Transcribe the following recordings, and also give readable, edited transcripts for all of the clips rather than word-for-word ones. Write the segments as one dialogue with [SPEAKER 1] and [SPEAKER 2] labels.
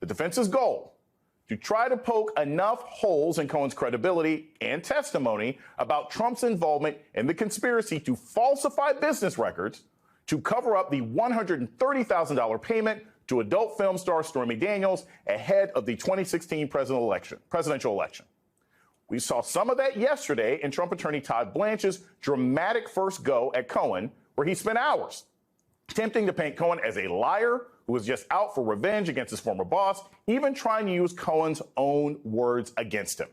[SPEAKER 1] The defense's goal, to try to poke enough holes in Cohen's credibility and testimony about Trump's involvement in the conspiracy to falsify business records to cover up the $130,000 payment to adult film star Stormy Daniels ahead of the 2016 presidential election. We saw some of that yesterday in Trump attorney Todd Blanche's dramatic first go at Cohen, where he spent hours attempting to paint Cohen as a liar who was just out for revenge against his former boss, even trying to use Cohen's own words against him.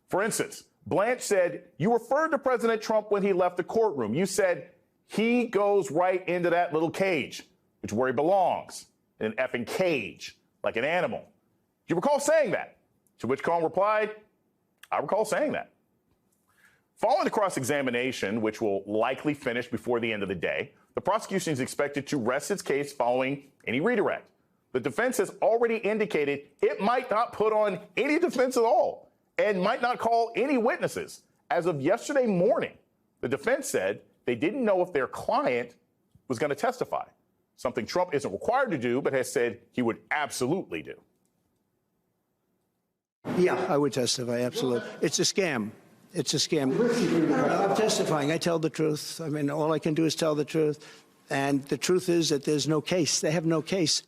[SPEAKER 1] For instance, Blanche said, "You referred to President Trump when he left the courtroom. You said he goes right into that little cage, which is where he belongs, in an effing cage, like an animal. Do you recall saying that?" To which Cohen replied, "I recall saying that." Following the cross-examination, which will likely finish before the end of the day, the prosecution is expected to rest its case following any redirect. The defense has already indicated it might not put on any defense at all and might not call any witnesses. As of yesterday morning, the defense said they didn't know if their client was going to testify, something Trump isn't required to do, but has said he would absolutely do.
[SPEAKER 2] Yeah, I would testify, absolutely. It's a scam. It's a scam. I'm testifying. I tell the truth. I mean, all I can do is tell the truth. And the truth is that there's no case. They have no case.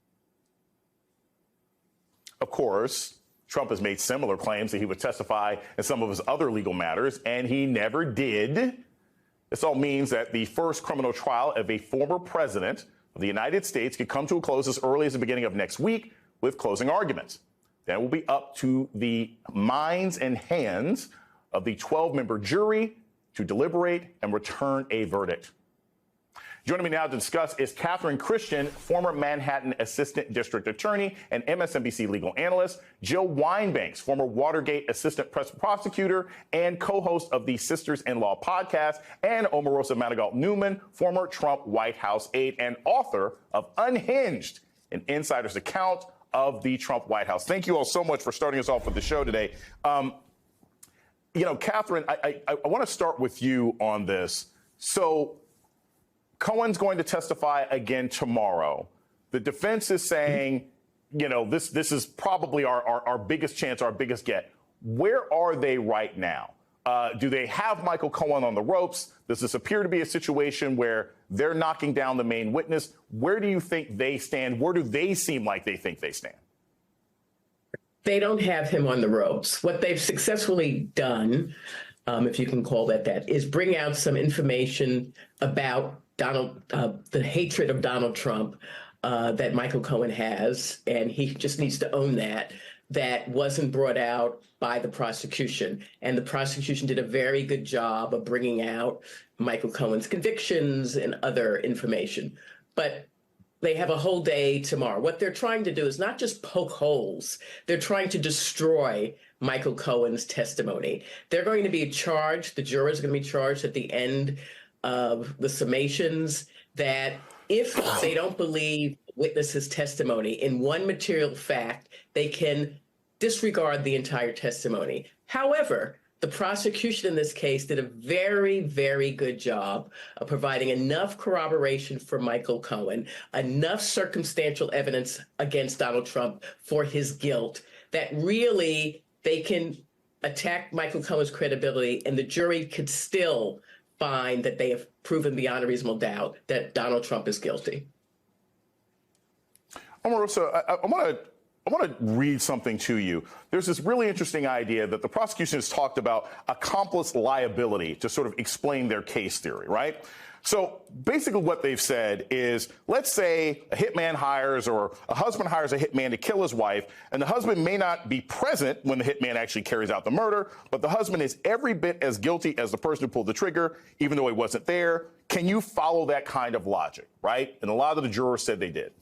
[SPEAKER 1] Of course, Trump has made similar claims that he would testify in some of his other legal matters, and he never did. This all means that the first criminal trial of a former president of the United States could come to a close as early as the beginning of next week with closing arguments. Then it will be up to the minds and hands of the 12-member jury to deliberate and return a verdict. Joining me now to discuss is Catherine Christian, former Manhattan Assistant District Attorney and MSNBC legal analyst, Jill Wine-Banks, former Watergate Assistant Prosecutor and co-host of the Sisters-in-Law podcast, and Omarosa Manigault-Newman, former Trump White House aide and author of Unhinged, an insider's account of the Trump White House. Thank you all so much for starting us off with the show today. Catherine, I want to start with you on this. So Cohen's going to testify again tomorrow. The defense is saying, this is probably our biggest chance, our biggest get. Where are they right now? Do they have Michael Cohen on the ropes? Does this appear to be a situation where they're knocking down the main witness? Where do you think they stand? Where do they seem like they think they stand?
[SPEAKER 3] They don't have him on the ropes. What they've successfully done, if you can call that, is bring out some information about the hatred of Donald Trump that Michael Cohen has, and he just needs to own that wasn't brought out by the prosecution. And the prosecution did a very good job of bringing out Michael Cohen's convictions and other information. But they have a whole day tomorrow. What they're trying to do is not just poke holes. They're trying to destroy Michael Cohen's testimony. They're going to be charged, the jurors are going to be charged at the end of the summations, that if they don't believe witnesses' testimony in one material fact, they can disregard the entire testimony. However, the prosecution in this case did a very, very good job of providing enough corroboration for Michael Cohen, enough circumstantial evidence against Donald Trump for his guilt, that really they can attack Michael Cohen's credibility, and the jury could still find that they have proven beyond a reasonable doubt that Donald Trump is guilty.
[SPEAKER 1] Omarosa, I want to read something to you. There's this really interesting idea that the prosecution has talked about accomplice liability to sort of explain their case theory, right? So basically what they've said is, let's say a hitman hires, or a husband hires a hitman to kill his wife, and the husband may not be present when the hitman actually carries out the murder, but the husband is every bit as guilty as the person who pulled the trigger, even though he wasn't there. Can you follow that kind of logic, right? And a lot of the jurors said they did.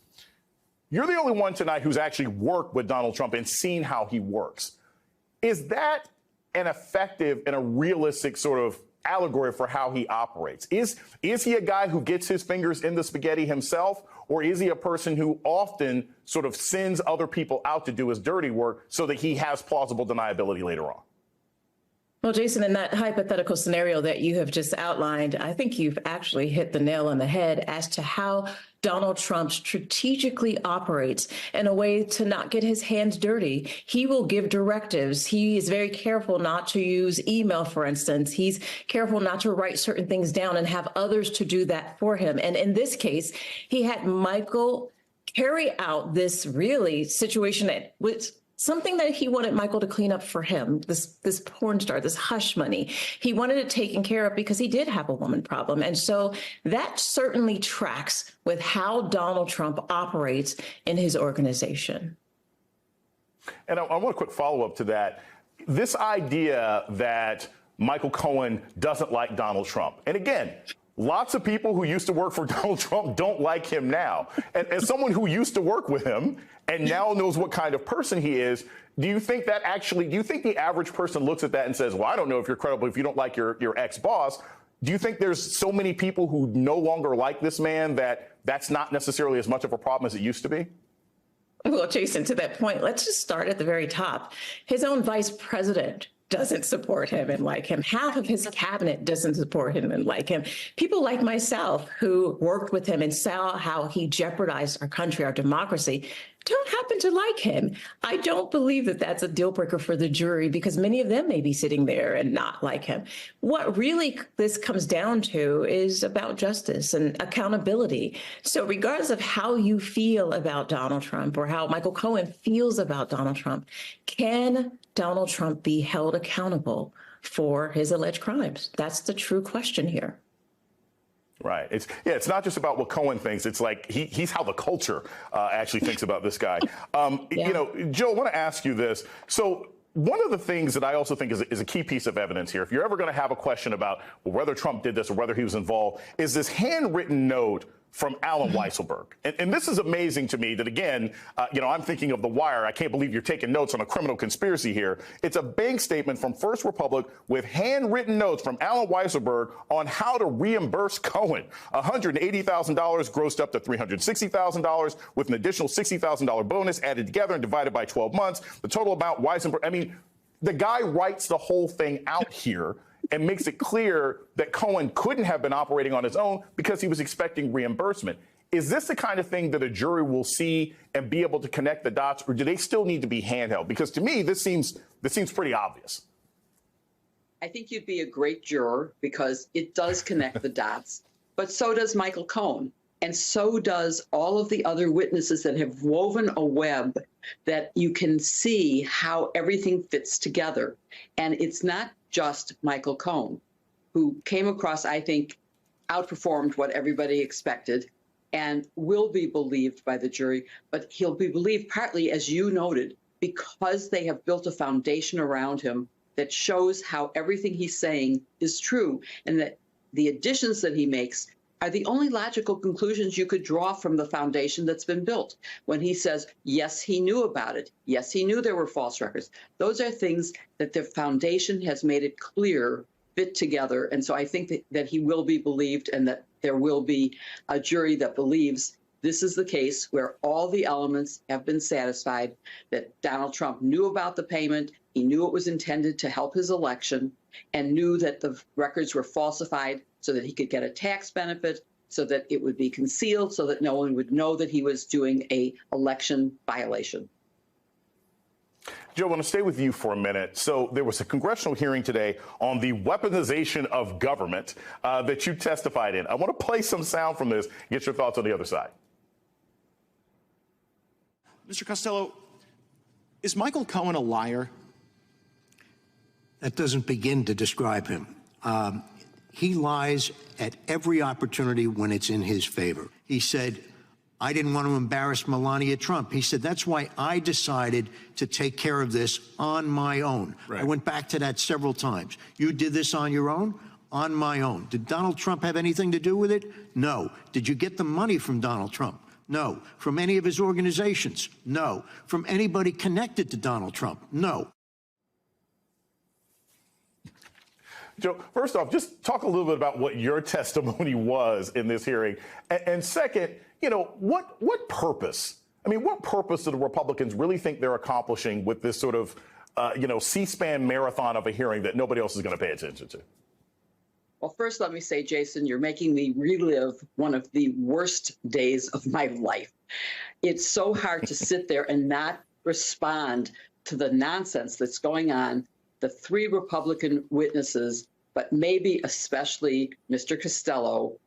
[SPEAKER 1] You're the only one tonight who's actually worked with Donald Trump and seen how he works. Is that an effective and a realistic sort of allegory for how he operates? Is he a guy who gets his fingers in the spaghetti himself, or is he a person who often sort of sends other people out to do his dirty work so that he has plausible deniability later on?
[SPEAKER 4] Well, Jason, in that hypothetical scenario that you have just outlined, I think you've actually hit the nail on the head as to how Donald Trump strategically operates in a way to not get his hands dirty. He will give directives. He is very careful not to use email, for instance. He's careful not to write certain things down and have others to do that for him. And in this case, he had Michael carry out this really situation that was something that he wanted Michael to clean up for him, this porn star, this hush money. He wanted it taken care of because he did have a woman problem. And so that certainly tracks with how Donald Trump operates in his organization.
[SPEAKER 1] And I want a quick follow-up to that. This idea that Michael Cohen doesn't like Donald Trump. And again, lots of people who used to work for Donald Trump don't like him now. And as someone who used to work with him and now knows what kind of person he is, do you think the average person looks at that and says, well, I don't know if you're credible if you don't like your ex-boss? Do you think there's so many people who no longer like this man that that's not necessarily as much of a problem as it used to be?
[SPEAKER 4] Well, Jason, to that point, let's just start at the very top. His own vice president doesn't support him and like him. Half of his cabinet doesn't support him and like him. People like myself who worked with him and saw how he jeopardized our country, our democracy, don't happen to like him. I don't believe that that's a deal breaker for the jury because many of them may be sitting there and not like him. What really this comes down to is about justice and accountability. So regardless of how you feel about Donald Trump or how Michael Cohen feels about Donald Trump, can Donald Trump be held accountable for his alleged crimes? That's the true question here.
[SPEAKER 1] Right. It's not just about what Cohen thinks. It's like he's how the culture actually thinks about this guy. You know, Joe, I want to ask you this. So one of the things that I also think is a key piece of evidence here, if you're ever going to have a question about whether Trump did this or whether he was involved, is this handwritten note from Alan Weisselberg. And this is amazing to me that, again, you know, I'm thinking of The Wire. I can't believe you're taking notes on a criminal conspiracy here. It's a bank statement from First Republic with handwritten notes from Alan Weisselberg on how to reimburse Cohen. $180,000 grossed up to $360,000 with an additional $60,000 bonus added together and divided by 12 months. The total amount Weisselberg, I mean, the guy writes the whole thing out here and makes it clear that Cohen couldn't have been operating on his own because he was expecting reimbursement. Is this the kind of thing that a jury will see and be able to connect the dots, or do they still need to be handheld? Because to me, this seems pretty obvious.
[SPEAKER 5] I think you'd be a great juror because it does connect the dots, but so does Michael Cohen. And so does all of the other witnesses that have woven a web that you can see how everything fits together. And it's not just Michael Cohen, who came across, I think, outperformed what everybody expected and will be believed by the jury. But he'll be believed partly, as you noted, because they have built a foundation around him that shows how everything he's saying is true and that the additions that he makes are the only logical conclusions you could draw from the foundation that's been built. When he says, yes, he knew about it. Yes, he knew there were false records. Those are things that the foundation has made it clear fit together. And so I think that he will be believed and that there will be a jury that believes this is the case where all the elements have been satisfied, that Donald Trump knew about the payment, he knew it was intended to help his election, and knew that the records were falsified so that he could get a tax benefit, so that it would be concealed, so that no one would know that he was doing an election violation.
[SPEAKER 1] Joe, I want to stay with you for a minute. So there was a congressional hearing today on the weaponization of government that you testified in. I want to play some sound from this, get your thoughts on the other side.
[SPEAKER 6] Mr. Costello, is Michael Cohen a liar?
[SPEAKER 2] That doesn't begin to describe him. He lies at every opportunity when it's in his favor. He said, I didn't want to embarrass Melania Trump. He said, that's why I decided to take care of this on my own. Right. I went back to that several times. You did this on your own? On my own. Did Donald Trump have anything to do with it? No. Did you get the money from Donald Trump? No. From any of his organizations? No. From anybody connected to Donald Trump? No.
[SPEAKER 1] Joe, first off, just talk a little bit about what your testimony was in this hearing. And second, you know, what purpose? I mean, what purpose do the Republicans really think they're accomplishing with this sort of C-SPAN marathon of a hearing that nobody else is going to pay attention to?
[SPEAKER 5] Well, first, let me say, Jason, you're making me relive one of the worst days of my life. It's so hard to sit there and not respond to the nonsense that's going on. The three Republican witnesses, but maybe especially Mr. Costello,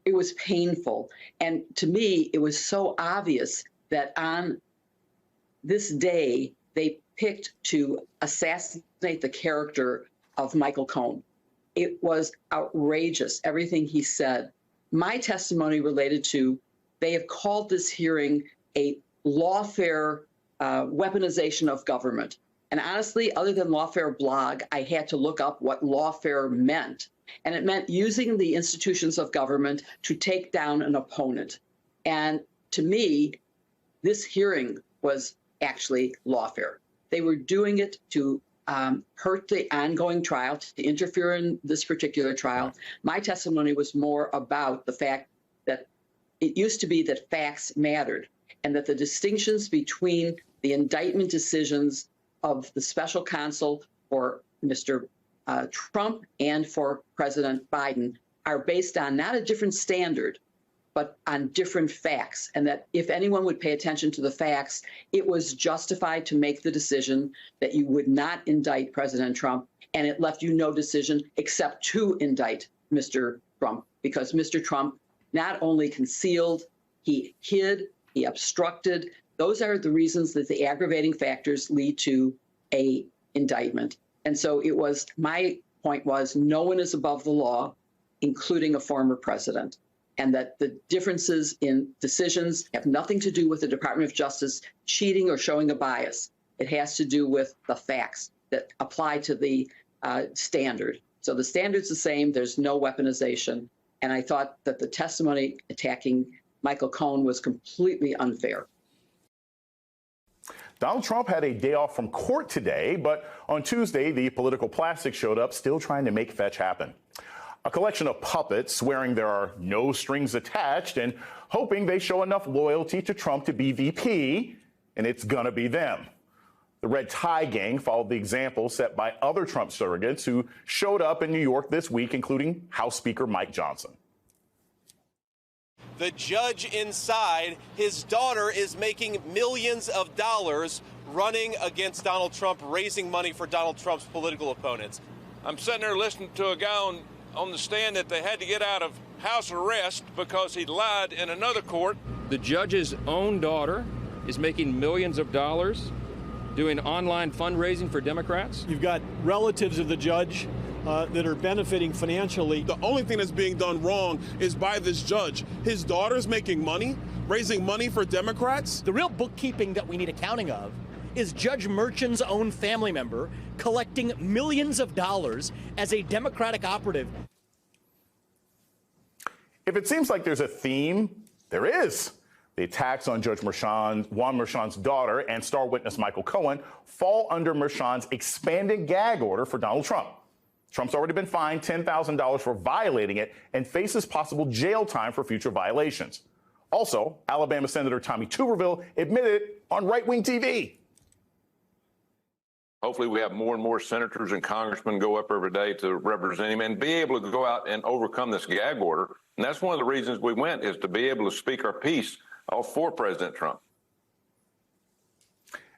[SPEAKER 5] it was painful. And to me, it was so obvious that on this day, they picked to assassinate the character of Michael Cohen. It was outrageous, everything he said. My testimony related to, they have called this hearing a lawfare weaponization of government. And honestly, other than Lawfare blog, I had to look up what lawfare meant. And it meant using the institutions of government to take down an opponent. And to me, this hearing was actually lawfare. They were doing it to hurt the ongoing trial, to interfere in this particular trial. My testimony was more about the fact that it used to be that facts mattered, and that the distinctions between the indictment decisions of the special counsel for Mr. Trump and for President Biden are based on not a different standard, but on different facts. And that if anyone would pay attention to the facts, it was justified to make the decision that you would not indict President Trump. And it left you no decision except to indict Mr. Trump, because Mr. Trump not only concealed, he hid, he obstructed. Those are the reasons that the aggravating factors lead to a indictment. And so it was, my point was, no one is above the law, including a former president. And that the differences in decisions have nothing to do with the Department of Justice cheating or showing a bias. It has to do with the facts that apply to the standard. So the standard's the same. There's no weaponization. And I thought that the testimony attacking Michael Cohen was completely unfair.
[SPEAKER 1] Donald Trump had a day off from court today, but on Tuesday, the political plastic showed up, still trying to make fetch happen. A collection of puppets swearing there are no strings attached and hoping they show enough loyalty to Trump to be VP, and it's gonna be them. The Red Tie Gang followed the example set by other Trump surrogates who showed up in New York this week, including House Speaker Mike Johnson.
[SPEAKER 7] The judge inside, his daughter is making millions of dollars running against Donald Trump, raising money for Donald Trump's political opponents.
[SPEAKER 8] I'm sitting there listening to a guy on the stand that they had to get out of house arrest because he lied in another court.
[SPEAKER 9] The judge's own daughter is making millions of dollars doing online fundraising for Democrats.
[SPEAKER 6] You've got relatives of the judge that are benefiting financially.
[SPEAKER 10] The only thing that's being done wrong is by this judge. His daughter's making money, raising money for Democrats.
[SPEAKER 11] The real bookkeeping that we need accounting of is Judge Merchan's own family member collecting millions of dollars as a Democratic operative.
[SPEAKER 1] If it seems like there's a theme, there is. The attacks on Judge Juan Merchan's daughter and star witness Michael Cohen fall under Merchan's expanded gag order for Donald Trump. Trump's already been fined $10,000 for violating it and faces possible jail time for future violations. Also, Alabama Senator Tommy Tuberville admitted on right-wing TV.
[SPEAKER 8] Hopefully we have more and more senators and congressmen go up every day to represent him and be able to go out and overcome this gag order. And that's one of the reasons we went, is to be able to speak our piece for President Trump.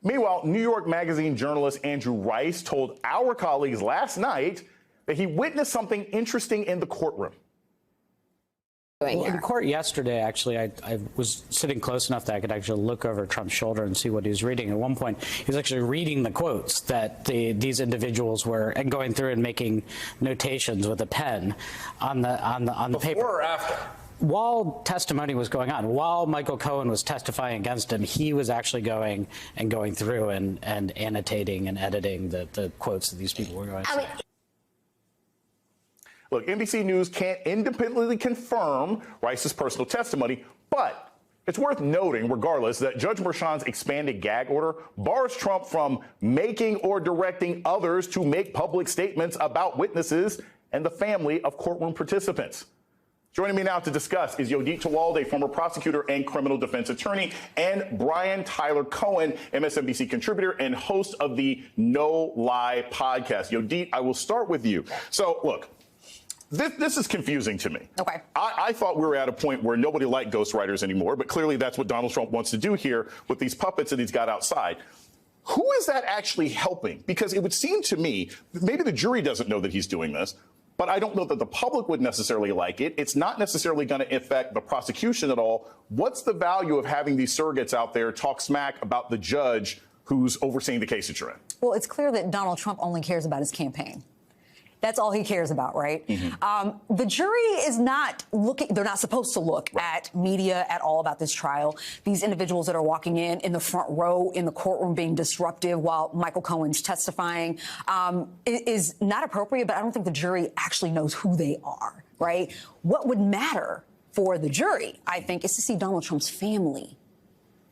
[SPEAKER 1] Meanwhile, New York Magazine journalist Andrew Rice told our colleagues last night that he witnessed something interesting in the courtroom.
[SPEAKER 12] Well, in court yesterday, actually, I was sitting close enough that I could actually look over Trump's shoulder and see what he was reading. At one point, he was actually reading the quotes that these individuals were, and going through and making notations with a pen on the paper.
[SPEAKER 8] Before or after?
[SPEAKER 12] While testimony was going on, while Michael Cohen was testifying against him, he was actually going through and annotating and editing the quotes that these people were going to say.
[SPEAKER 1] Look, NBC News can't independently confirm Rice's personal testimony, but it's worth noting, regardless, that Judge Merchan's expanded gag order bars Trump from making or directing others to make public statements about witnesses and the family of courtroom participants. Joining me now to discuss is Yodit Tewolde, former prosecutor and criminal defense attorney, and Brian Tyler Cohen, MSNBC contributor and host of the No Lie podcast. Yodit, I will start with you. So, look, this is confusing to me.
[SPEAKER 13] Okay.
[SPEAKER 1] I thought we were at a point where nobody liked ghostwriters anymore, but clearly that's what Donald Trump wants to do here with these puppets that he's got outside. Who is that actually helping? Because it would seem to me, maybe the jury doesn't know that he's doing this, but I don't know that the public would necessarily like it. It's not necessarily going to affect the prosecution at all. What's the value of having these surrogates out there talk smack about the judge who's overseeing the case that you're in?
[SPEAKER 13] Well, it's clear that Donald Trump only cares about his campaign. That's all he cares about, right? Mm-hmm. The jury is not looking, they're not supposed to look at media at all about this trial. These individuals that are walking in the front row, in the courtroom being disruptive while Michael Cohen's testifying is not appropriate, but I don't think the jury actually knows who they are, right? What would matter for the jury, I think, is to see Donald Trump's family,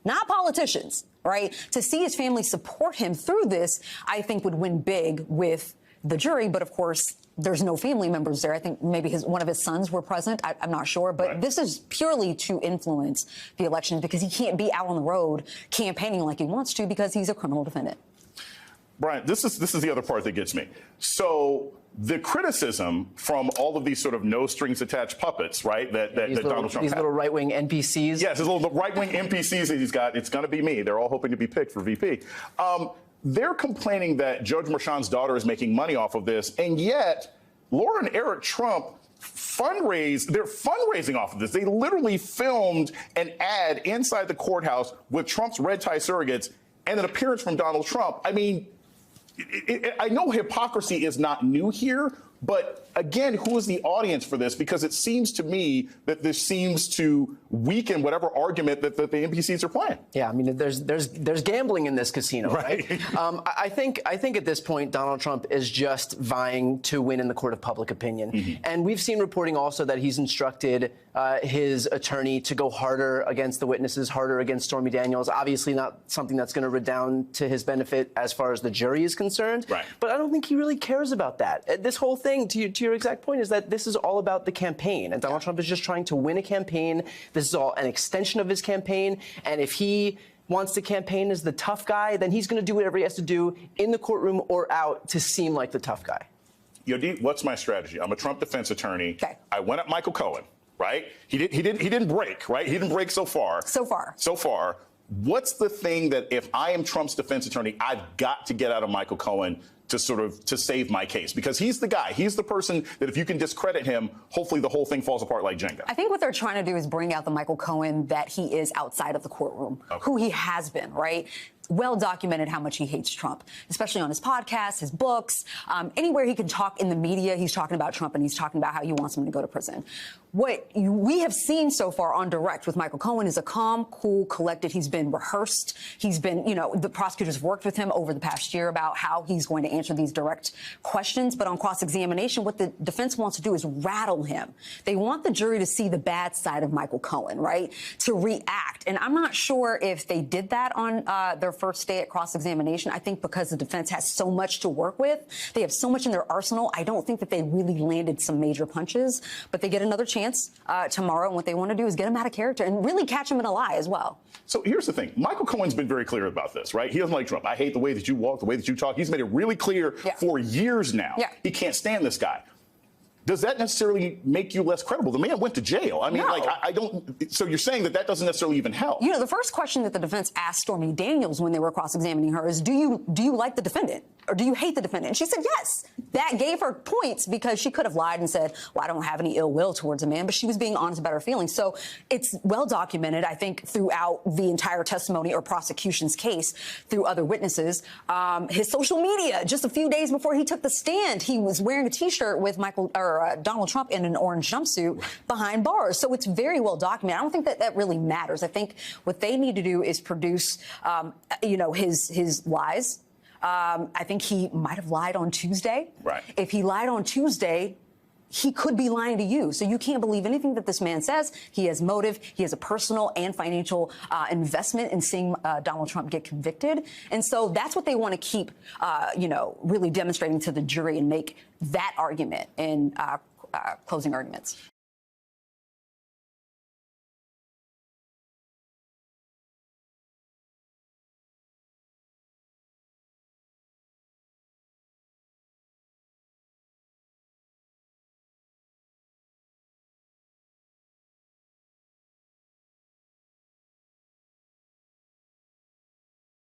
[SPEAKER 13] not politicians, right? To see his family support him through this, I think would win big with the jury, but of course, there's no family members there. I think maybe one of his sons were present. I'm not sure, but this is purely to influence the election because he can't be out on the road campaigning like he wants to because he's a criminal defendant.
[SPEAKER 1] Brian, this is the other part that gets me. So the criticism from all of these sort of no strings attached puppets, right? That Donald Trump
[SPEAKER 14] these little right-wing NPCs.
[SPEAKER 1] Yes, his little right-wing NPCs that he's got. It's going to be me. They're all hoping to be picked for VP. They're complaining that Judge Merchan's daughter is making money off of this, and yet Laura and Eric Trump they're fundraising off of this. They literally filmed an ad inside the courthouse with Trump's red tie surrogates and an appearance from Donald Trump. I mean, I know hypocrisy is not new here, but again, who is the audience for this? Because it seems to me that this seems to weaken whatever argument that the NPCs are playing.
[SPEAKER 14] Yeah, I mean, there's gambling in this casino, right? I think at this point, Donald Trump is just vying to win in the court of public opinion. Mm-hmm. And we've seen reporting also that he's instructed his attorney to go harder against the witnesses, harder against Stormy Daniels. Obviously not something that's going to redound to his benefit as far as the jury is concerned. Right. But I don't think he really cares about that. This whole thing, to your exact point, is that this is all about the campaign. And Donald Trump is just trying to win a campaign. This is all an extension of his campaign. And if he wants to campaign as the tough guy, then he's going to do whatever he has to do in the courtroom or out to seem like the tough guy.
[SPEAKER 1] Yodit, what's my strategy? I'm a Trump defense attorney. Okay. I went at Michael Cohen, right? He didn't break, right? He didn't break so far. So far. What's the thing that if I am Trump's defense attorney, I've got to get out of Michael Cohen to save my case? Because he's the guy. He's the person that if you can discredit him, hopefully the whole thing falls apart like Jenga.
[SPEAKER 13] I think what they're trying to do is bring out the Michael Cohen that he is outside of the courtroom, who he has been, right? Well documented how much he hates Trump, especially on his podcasts, his books, anywhere he can talk in the media, he's talking about Trump and he's talking about how he wants him to go to prison. What we have seen so far on direct with Michael Cohen is a calm, cool, collected. He's been rehearsed. He's been, the prosecutors worked with him over the past year about how he's going to answer these direct questions. But on cross-examination, what the defense wants to do is rattle him. They want the jury to see the bad side of Michael Cohen, right? To react. And I'm not sure if they did that on their first day at cross-examination. I think because the defense has so much to work with, they have so much in their arsenal, I don't think that they really landed some major punches, but they get another chance tomorrow, and what they want to do is get him out of character and really catch him in a lie as well.
[SPEAKER 1] So here's the thing. Michael Cohen's been very clear about this, right? He doesn't like Trump. I hate the way that you walk, the way that you talk. He's made it really clear for years now. He can't stand this guy. Does that necessarily make you less credible? The man went to jail. I mean, I don't. So you're saying that doesn't necessarily even help? The first question that the defense asked Stormy Daniels when they were cross-examining her is, do you like the defendant? Or do you hate the defendant? And she said yes. That gave her points because she could have lied and said, well, I don't have any ill will towards a man, but she was being honest about her feelings. So it's well documented, I think, throughout the entire testimony or prosecution's case through other witnesses. His social media, just a few days before he took the stand, he was wearing a T-shirt with Donald Trump in an orange jumpsuit behind bars. So it's very well documented. I don't think that really matters. I think what they need to do is produce, his lies. I think he might have lied on Tuesday. Right. If he lied on Tuesday, he could be lying to you. So you can't believe anything that this man says. He has motive. He has a personal and financial investment in seeing Donald Trump get convicted. And so that's what they want to keep, really demonstrating to the jury and make that argument in closing arguments.